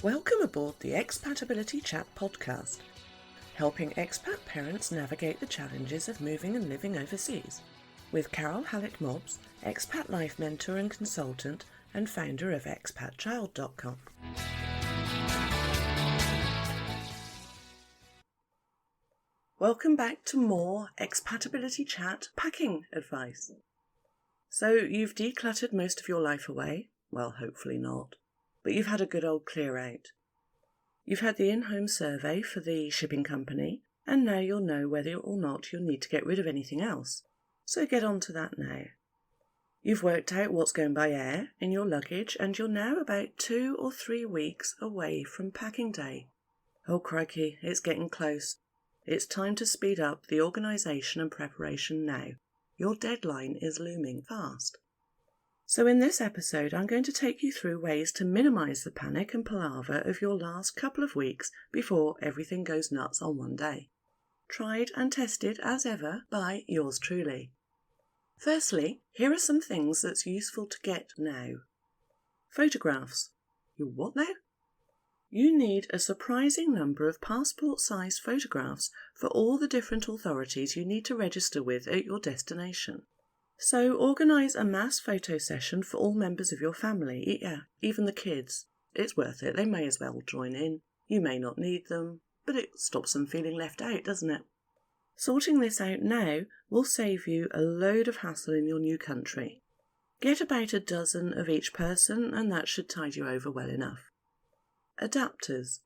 Welcome aboard the Expatability Chat podcast, helping expat parents navigate the challenges of moving and living overseas, with Carole Hallett, expat life mentor and consultant and founder of expatchild.com. Welcome back to more Expatability Chat packing advice. So you've decluttered most of your life away, well hopefully not, but you've had a good old clear out. You've had the in-home survey for the shipping company, and now you'll know whether or not you'll need to get rid of anything else. So get on to that now. You've worked out what's going by air in your luggage, and you're now about 2 or 3 weeks away from packing day. Oh crikey, it's getting close. It's time to speed up the organisation and preparation now. Your deadline is looming fast. So in this episode, I'm going to take you through ways to minimise the panic and palaver of your last couple of weeks before everything goes nuts on one day. Tried and tested as ever by yours truly. Firstly, here are some things that's useful to get now. Photographs. You what now? You need a surprising number of passport-sized photographs for all the different authorities you need to register with at your destination. So organise a mass photo session for all members of your family, even the kids. It's worth it, they may as well join in. You may not need them, but it stops them feeling left out, doesn't it? Sorting this out now will save you a load of hassle in your new country. Get about a dozen of each person and that should tide you over well enough. Adapters.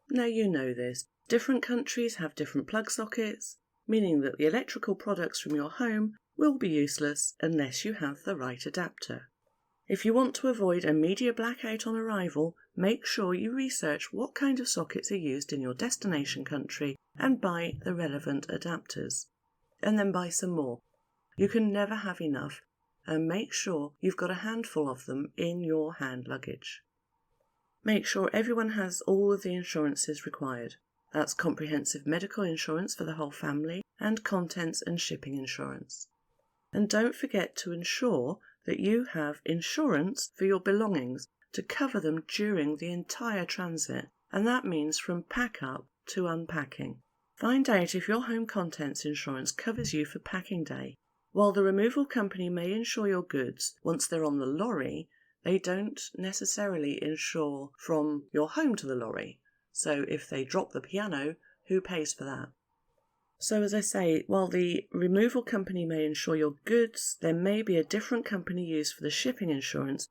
Now you know this. Different countries have different plug sockets, meaning that the electrical products from your home will be useless unless you have the right adapter. If you want to avoid a media blackout on arrival, make sure you research what kind of sockets are used in your destination country and buy the relevant adapters. And then buy some more. You can never have enough, and make sure you've got a handful of them in your hand luggage. Make sure everyone has all of the insurances required. That's comprehensive medical insurance for the whole family and contents and shipping insurance. And don't forget to ensure that you have insurance for your belongings to cover them during the entire transit, and that means from pack up to unpacking. Find out if your home contents insurance covers you for packing day. While the removal company may insure your goods once they're on the lorry, they don't necessarily insure from your home to the lorry. So if they drop the piano, who pays for that? So as I say, while the removal company may insure your goods, there may be a different company used for the shipping insurance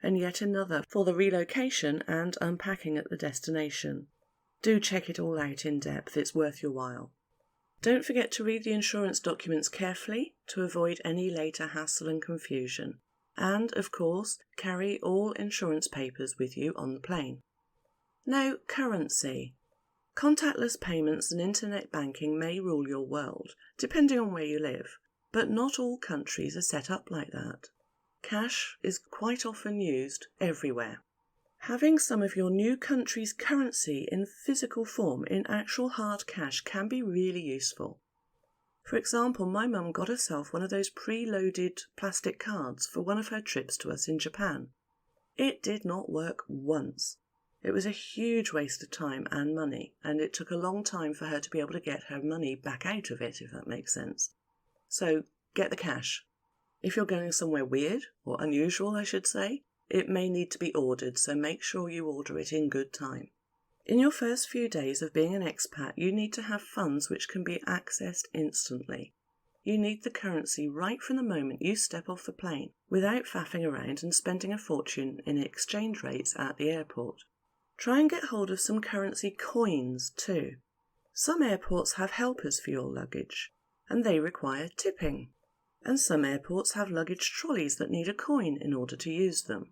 and yet another for the relocation and unpacking at the destination. Do check it all out in depth, it's worth your while. Don't forget to read the insurance documents carefully to avoid any later hassle and confusion. And, of course, carry all insurance papers with you on the plane. Now, currency. Contactless payments and internet banking may rule your world, depending on where you live, but not all countries are set up like that. Cash is quite often used everywhere. Having some of your new country's currency in physical form, in actual hard cash, can be really useful. For example, my mum got herself one of those pre-loaded plastic cards for one of her trips to us in Japan. It did not work once. It was a huge waste of time and money, and it took a long time for her to be able to get her money back out of it, if that makes sense. So, get the cash. If you're going somewhere weird, or unusual I should say, it may need to be ordered, so make sure you order it in good time. In your first few days of being an expat, you need to have funds which can be accessed instantly. You need the currency right from the moment you step off the plane, without faffing around and spending a fortune in exchange rates at the airport. Try and get hold of some currency coins too. Some airports have helpers for your luggage, and they require tipping. And some airports have luggage trolleys that need a coin in order to use them.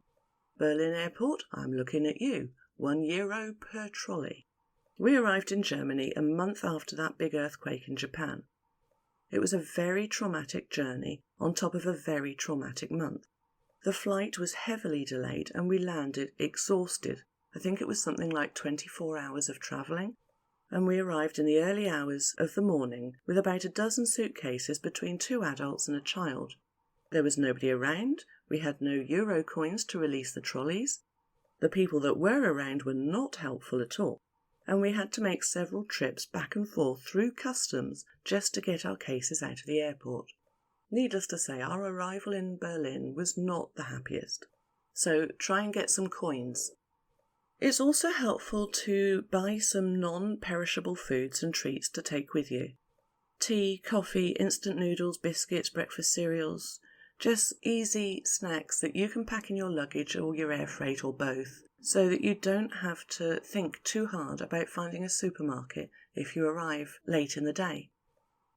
Berlin Airport, I'm looking at you, €1 per trolley. We arrived in Germany a month after that big earthquake in Japan. It was a very traumatic journey on top of a very traumatic month. The flight was heavily delayed and we landed exhausted. I think it was something like 24 hours of travelling, and we arrived in the early hours of the morning with about a dozen suitcases between 2 adults and a child. There was nobody around, we had no euro coins to release the trolleys, The people that were around were not helpful at all, and we had to make several trips back and forth through customs just to get our cases out of the airport. Needless to say, our arrival in Berlin was not the happiest. So try and get some coins. It's also helpful to buy some non-perishable foods and treats to take with you. Tea, coffee, instant noodles, biscuits, breakfast cereals. Just easy snacks that you can pack in your luggage or your air freight or both, so that you don't have to think too hard about finding a supermarket if you arrive late in the day.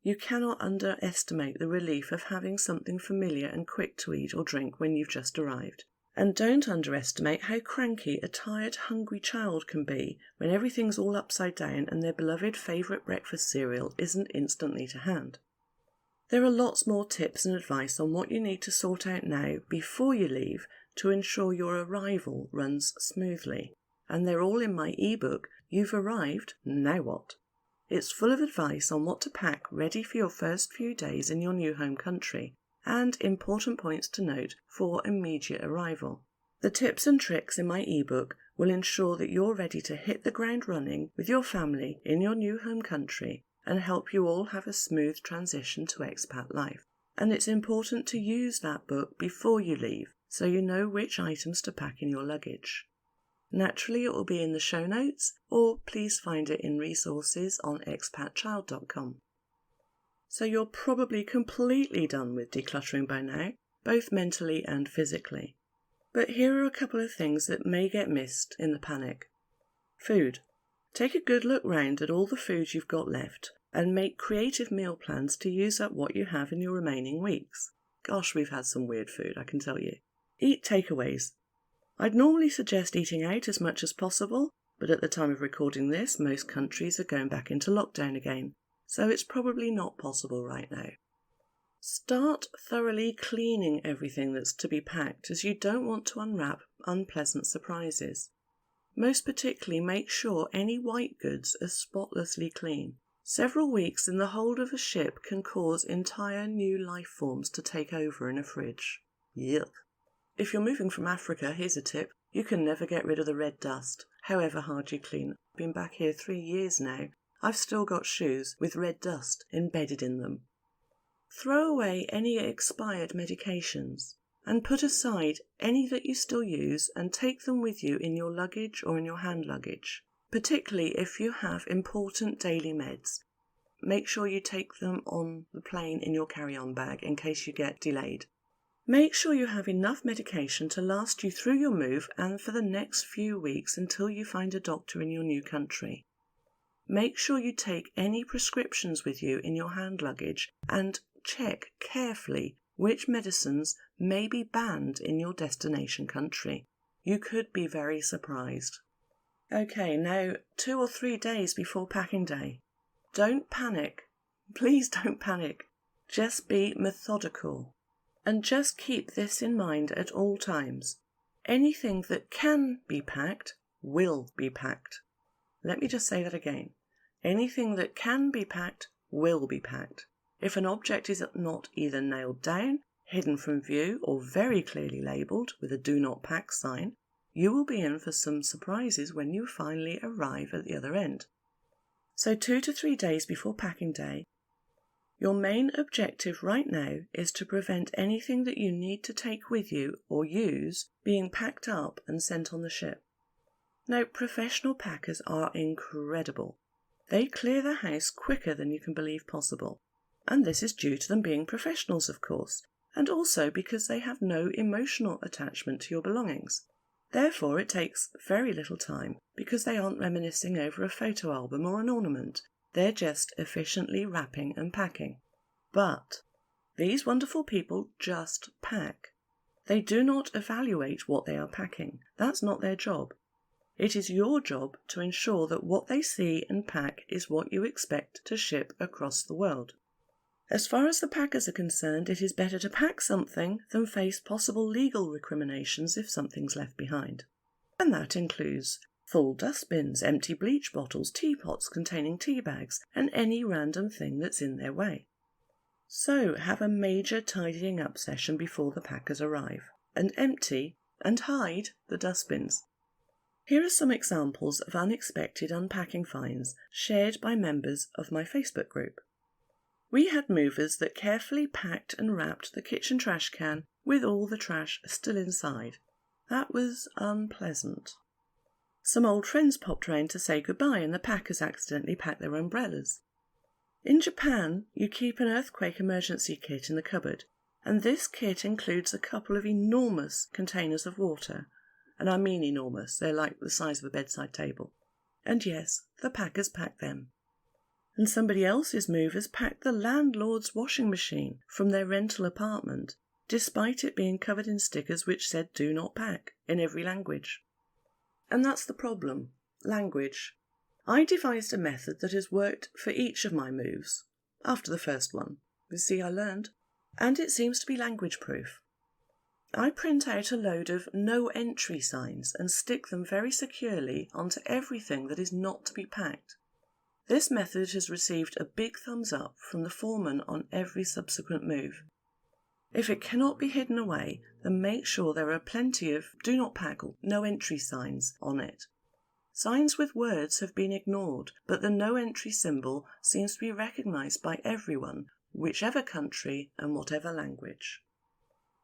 You cannot underestimate the relief of having something familiar and quick to eat or drink when you've just arrived. And don't underestimate how cranky a tired, hungry child can be when everything's all upside down and their beloved favourite breakfast cereal isn't instantly to hand. There are lots more tips and advice on what you need to sort out now before you leave to ensure your arrival runs smoothly. And they're all in my ebook, You've Arrived, Now What? It's full of advice on what to pack ready for your first few days in your new home country, and important points to note for immediate arrival. The tips and tricks in my ebook will ensure that you're ready to hit the ground running with your family in your new home country and help you all have a smooth transition to expat life. And it's important to use that book before you leave so you know which items to pack in your luggage. Naturally, it will be in the show notes, or please find it in resources on expatchild.com. So you're probably completely done with decluttering by now, both mentally and physically. But here are a couple of things that may get missed in the panic. Food. Take a good look round at all the food you've got left and make creative meal plans to use up what you have in your remaining weeks. Gosh, we've had some weird food, I can tell you. Eat takeaways. I'd normally suggest eating out as much as possible, but at the time of recording this, most countries are going back into lockdown again, so it's probably not possible right now. Start thoroughly cleaning everything that's to be packed, as you don't want to unwrap unpleasant surprises. Most particularly, make sure any white goods are spotlessly clean. Several weeks in the hold of a ship can cause entire new life forms to take over in a fridge. Yuck. If you're moving from Africa, here's a tip. You can never get rid of the red dust, however hard you clean. I've been back here 3 years now. I've still got shoes with red dust embedded in them. Throw away any expired medications and put aside any that you still use and take them with you in your luggage or in your hand luggage, particularly if you have important daily meds. Make sure you take them on the plane in your carry-on bag in case you get delayed. Make sure you have enough medication to last you through your move and for the next few weeks until you find a doctor in your new country. Make sure you take any prescriptions with you in your hand luggage and check carefully which medicines may be banned in your destination country. You could be very surprised. Okay, now 2 or 3 days before packing day. Don't panic. Please don't panic. Just be methodical. And just keep this in mind at all times. Anything that can be packed will be packed. Let me just say that again. Anything that can be packed will be packed. If an object is not either nailed down, hidden from view, or very clearly labelled with a do not pack sign, you will be in for some surprises when you finally arrive at the other end. So 2 to 3 days before packing day, your main objective right now is to prevent anything that you need to take with you or use being packed up and sent on the ship. Now, professional packers are incredible. They clear the house quicker than you can believe possible. And this is due to them being professionals, of course, and also because they have no emotional attachment to your belongings. Therefore, it takes very little time because they aren't reminiscing over a photo album or an ornament. They're just efficiently wrapping and packing. But these wonderful people just pack. They do not evaluate what they are packing. That's not their job. It is your job to ensure that what they see and pack is what you expect to ship across the world. As far as the packers are concerned, it is better to pack something than face possible legal recriminations if something's left behind. And that includes full dustbins, empty bleach bottles, teapots containing tea bags, and any random thing that's in their way. So have a major tidying up session before the packers arrive, and empty and hide the dustbins. Here are some examples of unexpected unpacking finds shared by members of my Facebook group. We had movers that carefully packed and wrapped the kitchen trash can with all the trash still inside. That was unpleasant. Some old friends popped round to say goodbye and the packers accidentally packed their umbrellas. In Japan, you keep an earthquake emergency kit in the cupboard, and this kit includes a couple of enormous containers of water. And I mean enormous, they're like the size of a bedside table. And yes, the packers packed them. And somebody else's movers packed the landlord's washing machine from their rental apartment, despite it being covered in stickers which said "do not pack" in every language. And that's the problem, language. I devised a method that has worked for each of my moves, after the first one. You see, I learned. And it seems to be language proof. I print out a load of no entry signs and stick them very securely onto everything that is not to be packed. This method has received a big thumbs up from the foreman on every subsequent move. If it cannot be hidden away, then make sure there are plenty of "do not pack" or "no entry" signs on it. Signs with words have been ignored, but the no entry symbol seems to be recognised by everyone, whichever country and whatever language.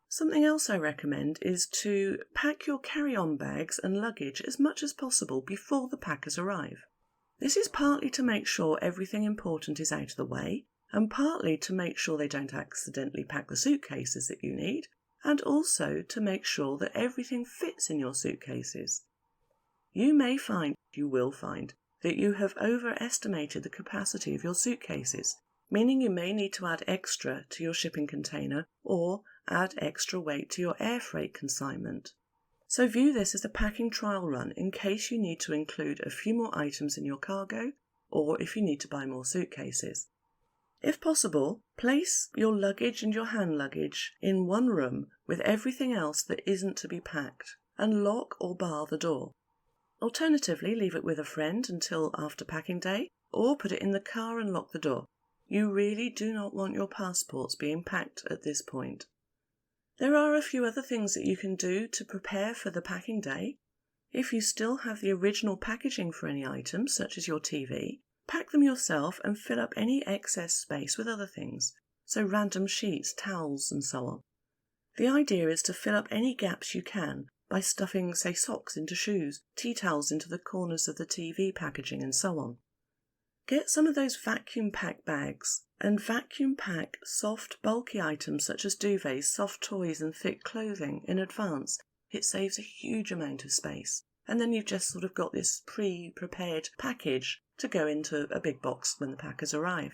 Something else I recommend is to pack your carry-on bags and luggage as much as possible before the packers arrive. This is partly to make sure everything important is out of the way, and partly to make sure they don't accidentally pack the suitcases that you need, and also to make sure that everything fits in your suitcases. You will find, that you have overestimated the capacity of your suitcases, meaning you may need to add extra to your shipping container or add extra weight to your air freight consignment. So view this as a packing trial run in case you need to include a few more items in your cargo or if you need to buy more suitcases. If possible, place your luggage and your hand luggage in one room with everything else that isn't to be packed and lock or bar the door. Alternatively, leave it with a friend until after packing day or put it in the car and lock the door. You really do not want your passports being packed at this point. There are a few other things that you can do to prepare for the packing day. If you still have the original packaging for any items, such as your TV, pack them yourself and fill up any excess space with other things, so random sheets, towels and so on. The idea is to fill up any gaps you can by stuffing, say, socks into shoes, tea towels into the corners of the TV packaging and so on. Get some of those vacuum pack bags and vacuum pack soft, bulky items such as duvets, soft toys and thick clothing in advance. It saves a huge amount of space. And then you've just sort of got this pre-prepared package to go into a big box when the packers arrive.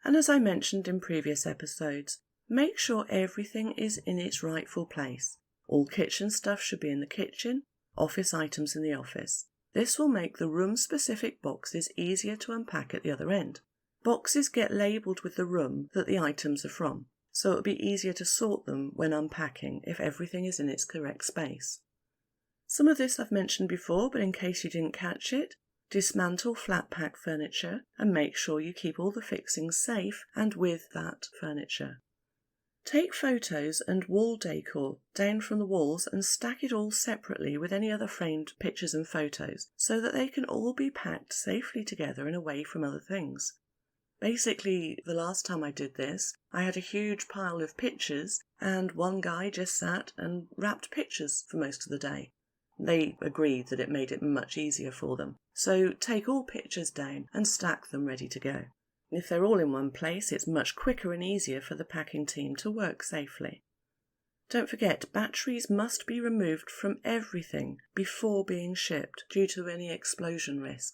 And as I mentioned in previous episodes, make sure everything is in its rightful place. All kitchen stuff should be in the kitchen, office items in the office. This will make the room-specific boxes easier to unpack at the other end. Boxes get labelled with the room that the items are from, so it'll be easier to sort them when unpacking if everything is in its correct space. Some of this I've mentioned before, but in case you didn't catch it, dismantle flat pack furniture and make sure you keep all the fixings safe and with that furniture. Take photos and wall decor down from the walls and stack it all separately with any other framed pictures and photos so that they can all be packed safely together and away from other things. Basically, the last time I did this, I had a huge pile of pictures and one guy just sat and wrapped pictures for most of the day. They agreed that it made it much easier for them. So take all pictures down and stack them ready to go. If they're all in one place, it's much quicker and easier for the packing team to work safely. Don't forget, batteries must be removed from everything before being shipped due to any explosion risk.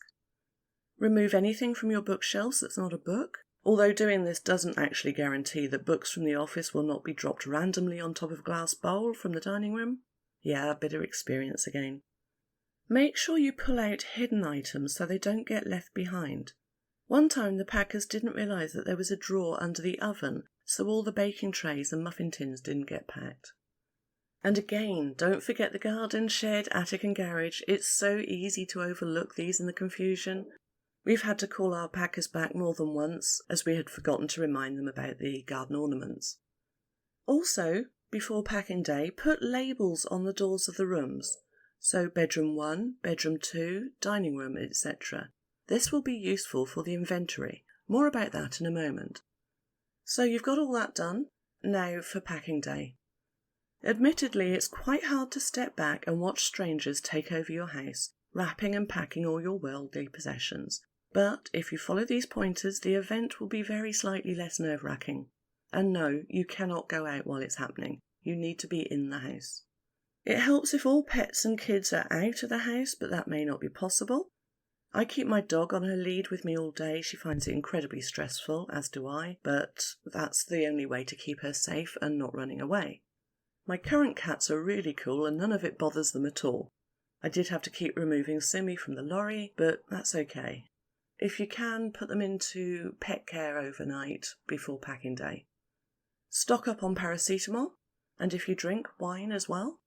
Remove anything from your bookshelves that's not a book, although doing this doesn't actually guarantee that books from the office will not be dropped randomly on top of a glass bowl from the dining room. Yeah, bitter experience again. Make sure you pull out hidden items so they don't get left behind. One time the packers didn't realise that there was a drawer under the oven, so all the baking trays and muffin tins didn't get packed. And again, don't forget the garden, shed, attic and garage. It's so easy to overlook these in the confusion. We've had to call our packers back more than once, as we had forgotten to remind them about the garden ornaments. Also, before packing day, put labels on the doors of the rooms. So bedroom 1, bedroom 2, dining room, etc. This will be useful for the inventory. More about that in a moment. So you've got all that done. Now for packing day. Admittedly, it's quite hard to step back and watch strangers take over your house, wrapping and packing all your worldly possessions. But if you follow these pointers, the event will be very slightly less nerve-wracking. And no, you cannot go out while it's happening. You need to be in the house. It helps if all pets and kids are out of the house, but that may not be possible. I keep my dog on her lead with me all day. She finds it incredibly stressful, as do I, but that's the only way to keep her safe and not running away. My current cats are really cool and none of it bothers them at all. I did have to keep removing Simi from the lorry, but that's okay. If you can, put them into pet care overnight before packing day. Stock up on paracetamol, and if you drink, wine as well.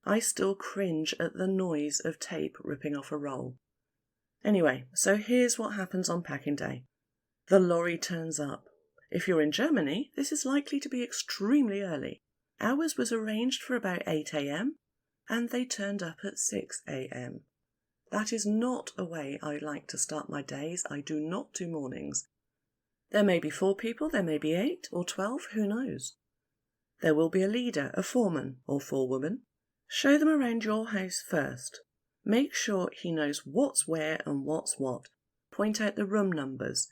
I still cringe at the noise of tape ripping off a roll. Anyway, so here's what happens on packing day. The lorry turns up. If you're in Germany, this is likely to be extremely early. Ours was arranged for about 8 a.m, and they turned up at 6 a.m. That is not a way I like to start my days. I do not do mornings. There may be 4 people, there may be 8 or 12, who knows. There will be a leader, a foreman or forewoman. Show them around your house first. Make sure he knows what's where and what's what. Point out the room numbers.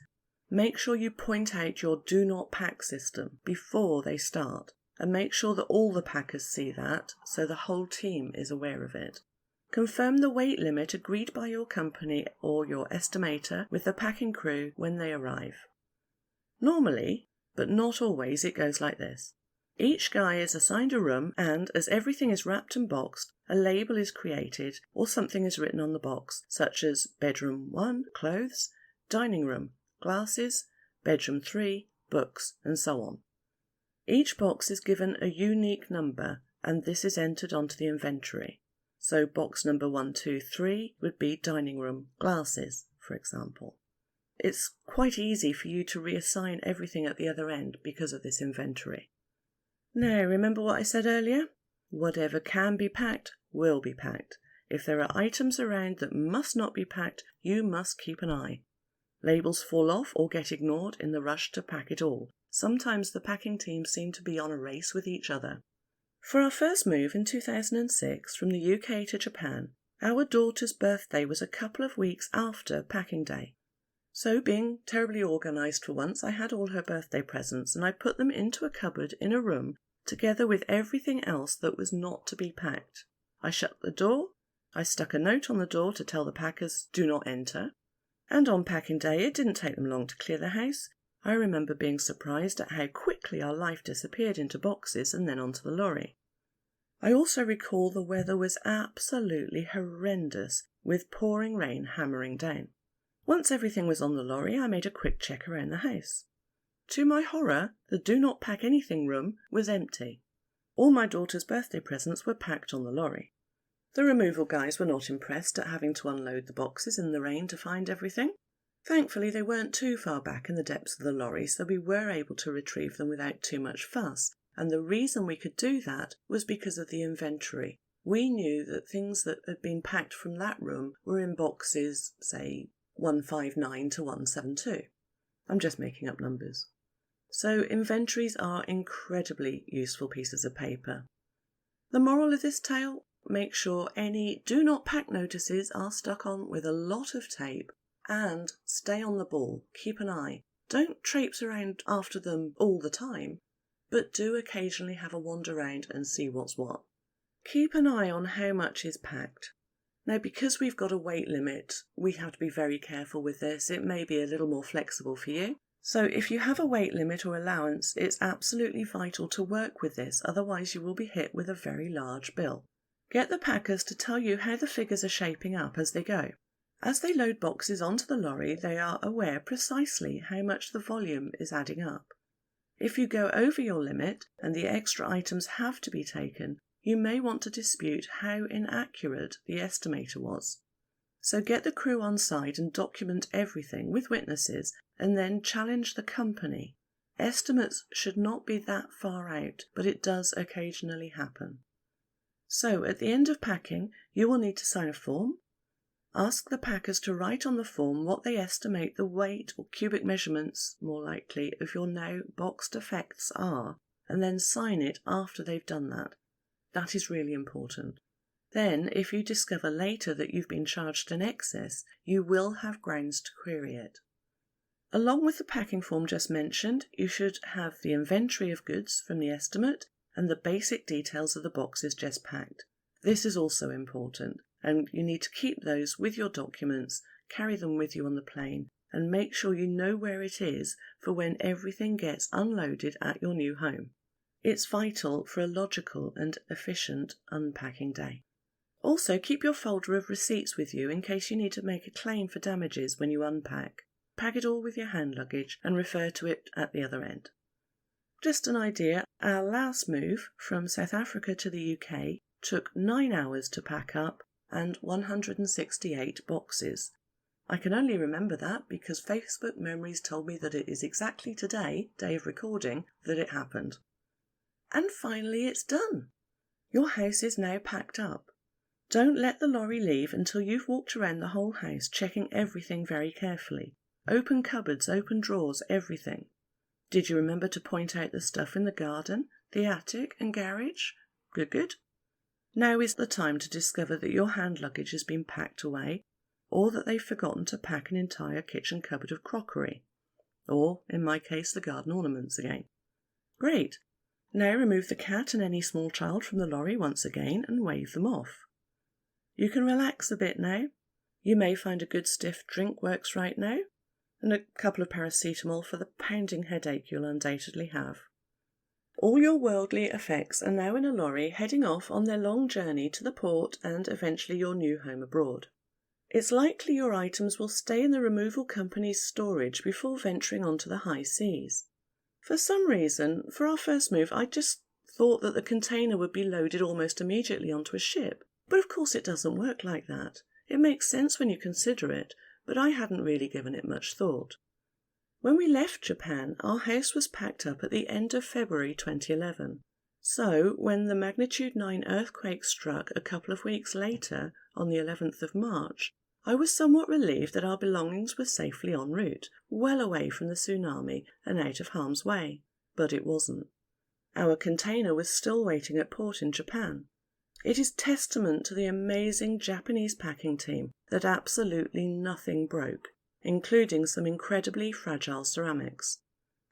Make sure you point out your do not pack system before they start. And make sure that all the packers see that, so the whole team is aware of it. Confirm the weight limit agreed by your company or your estimator with the packing crew when they arrive. Normally, but not always, it goes like this. Each guy is assigned a room and, as everything is wrapped and boxed, a label is created or something is written on the box, such as bedroom 1, clothes, dining room, glasses, bedroom 3, books, and so on. Each box is given a unique number, and this is entered onto the inventory. So box number 1, 2, 3 would be dining room, glasses, for example. It's quite easy for you to reassign everything at the other end because of this inventory. Now, remember what I said earlier? Whatever can be packed will be packed. If there are items around that must not be packed, you must keep an eye. Labels fall off or get ignored in the rush to pack it all. Sometimes the packing teams seem to be on a race with each other. For our first move in 2006 from the UK to Japan, our daughter's birthday was a couple of weeks after packing day. So, being terribly organised for once, I had all her birthday presents and I put them into a cupboard in a room together with everything else that was not to be packed. I shut the door, I stuck a note on the door to tell the packers, do not enter, and on packing day it didn't take them long to clear the house. I remember being surprised at how quickly our life disappeared into boxes and then onto the lorry. I also recall the weather was absolutely horrendous, with pouring rain hammering down. Once everything was on the lorry, I made a quick check around the house. To my horror, the do not pack anything room was empty. All my daughter's birthday presents were packed on the lorry. The removal guys were not impressed at having to unload the boxes in the rain to find everything. Thankfully, they weren't too far back in the depths of the lorry, so we were able to retrieve them without too much fuss, and the reason we could do that was because of the inventory. We knew that things that had been packed from that room were in boxes, say, 159 to 172. I'm just making up numbers. So inventories are incredibly useful pieces of paper. The moral of this tale, make sure any do not pack notices are stuck on with a lot of tape and stay on the ball, keep an eye. Don't traipse around after them all the time, but do occasionally have a wander around and see what's what. Keep an eye on how much is packed. Now, because we've got a weight limit, we have to be very careful with this. It may be a little more flexible for you. So if you have a weight limit or allowance, it's absolutely vital to work with this, otherwise you will be hit with a very large bill. Get the packers to tell you how the figures are shaping up as they go. As they load boxes onto the lorry, they are aware precisely how much the volume is adding up. If you go over your limit and the extra items have to be taken, you may want to dispute how inaccurate the estimator was. So get the crew on side and document everything with witnesses and then challenge the company. Estimates should not be that far out, but it does occasionally happen. So at the end of packing, you will need to sign a form. Ask the packers to write on the form what they estimate the weight or cubic measurements, more likely, of your now boxed effects are, and then sign it after they've done that. That is really important. Then, if you discover later that you've been charged an excess, you will have grounds to query it. Along with the packing form just mentioned, you should have the inventory of goods from the estimate and the basic details of the boxes just packed. This is also important, and you need to keep those with your documents, carry them with you on the plane, and make sure you know where it is for when everything gets unloaded at your new home. It's vital for a logical and efficient unpacking day. Also, keep your folder of receipts with you in case you need to make a claim for damages when you unpack. Pack it all with your hand luggage and refer to it at the other end. Just an idea, our last move from South Africa to the UK took 9 hours to pack up and 168 boxes. I can only remember that because Facebook memories told me that it is exactly today, day of recording, that it happened. And finally it's done. Your house is now packed up. Don't let the lorry leave until you've walked around the whole house, checking everything very carefully. Open cupboards, open drawers, everything. Did you remember to point out the stuff in the garden, the attic and garage? Good. Now is the time to discover that your hand luggage has been packed away, or that they've forgotten to pack an entire kitchen cupboard of crockery. Or, in my case, the garden ornaments again. Great. Now remove the cat and any small child from the lorry once again and wave them off. You can relax a bit now. You may find a good stiff drink works right now, and a couple of paracetamol for the pounding headache you'll undoubtedly have. All your worldly effects are now in a lorry heading off on their long journey to the port and eventually your new home abroad. It's likely your items will stay in the removal company's storage before venturing onto the high seas. For some reason, for our first move, I just thought that the container would be loaded almost immediately onto a ship. But of course it doesn't work like that. It makes sense when you consider it, but I hadn't really given it much thought. When we left Japan, our house was packed up at the end of February 2011. So, when the magnitude 9 earthquake struck a couple of weeks later, on the 11th of March, I was somewhat relieved that our belongings were safely en route, well away from the tsunami and out of harm's way. But it wasn't. Our container was still waiting at port in Japan. It is testament to the amazing Japanese packing team that absolutely nothing broke, including some incredibly fragile ceramics.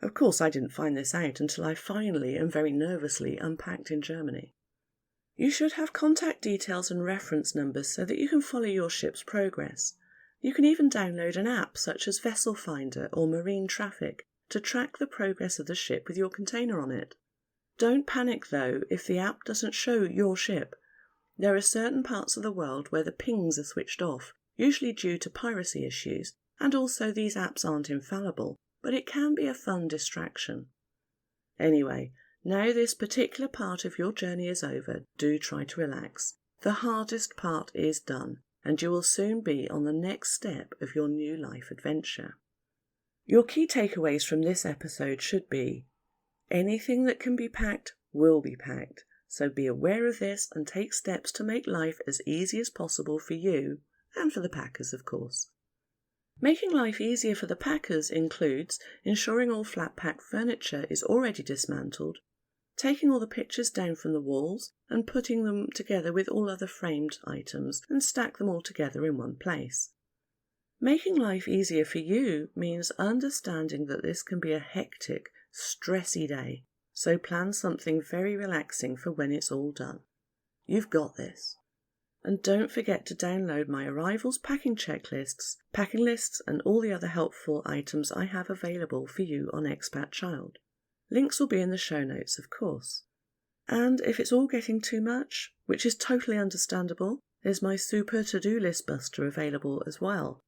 Of course, I didn't find this out until I finally and very nervously unpacked in Germany. You should have contact details and reference numbers so that you can follow your ship's progress. You can even download an app such as Vessel Finder or Marine Traffic to track the progress of the ship with your container on it. Don't panic though if the app doesn't show your ship. There are certain parts of the world where the pings are switched off, usually due to piracy issues, and also these apps aren't infallible, but it can be a fun distraction. Anyway, now this particular part of your journey is over, do try to relax. The hardest part is done, and you will soon be on the next step of your new life adventure. Your key takeaways from this episode should be: anything that can be packed will be packed, so be aware of this and take steps to make life as easy as possible for you, and for the packers, of course. Making life easier for the packers includes ensuring all flat-packed furniture is already dismantled, taking all the pictures down from the walls and putting them together with all other framed items and stack them all together in one place. Making life easier for you means understanding that this can be a hectic, stressy day, so plan something very relaxing for when it's all done. You've got this. And don't forget to download my arrivals packing checklists, packing lists and all the other helpful items I have available for you on Expat Child. Links will be in the show notes, of course. And if it's all getting too much, which is totally understandable, there's my super to-do list buster available as well.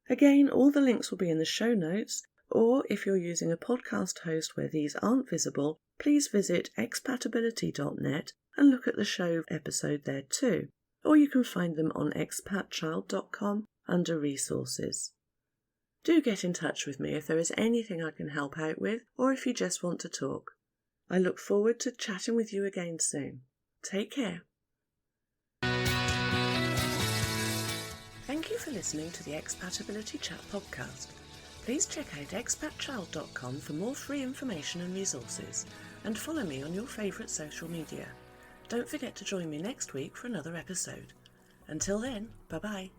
Again, all the links will be in the show notes, or if you're using a podcast host where these aren't visible, please visit expatability.net and look at the show episode there too. Or you can find them on expatchild.com under resources. Do get in touch with me if there is anything I can help out with, or if you just want to talk. I look forward to chatting with you again soon. Take care. Thank you for listening to the Expatability Chat podcast. Please check out expatchild.com for more free information and resources, and follow me on your favourite social media. Don't forget to join me next week for another episode. Until then, bye-bye.